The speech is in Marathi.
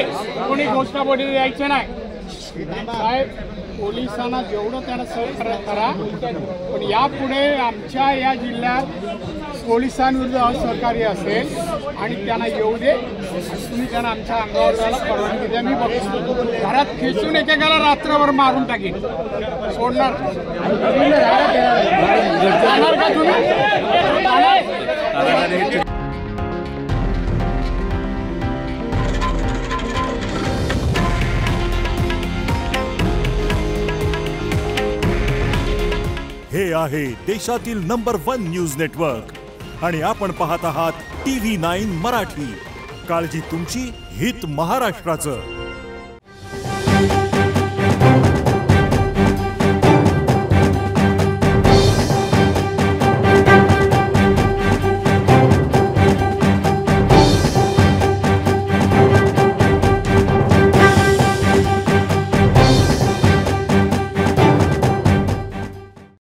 कोणी घोषणाबाजी द्यायचं नाही साहेब. पोलिसांना जेवढं त्यांना सहकार्य करा, पण यापुढे आमच्या या जिल्ह्यात पोलिसांविरुद्ध असहकार्य असेल आणि त्यांना येऊ दे, तुम्ही त्यांना आमच्या अंगावर जायला परवानगी द्या. मी बघतो घरात खेचून एकेकाला रात्रभर मारून टाकेन, सोडणार जाणार का तुम्ही? हे आहे देशातील नंबर 1 न्यूज नेटवर्क आणि आपण पाहत आहात TV9 मराठी. काळजी तुमची, हित महाराष्ट्राचं.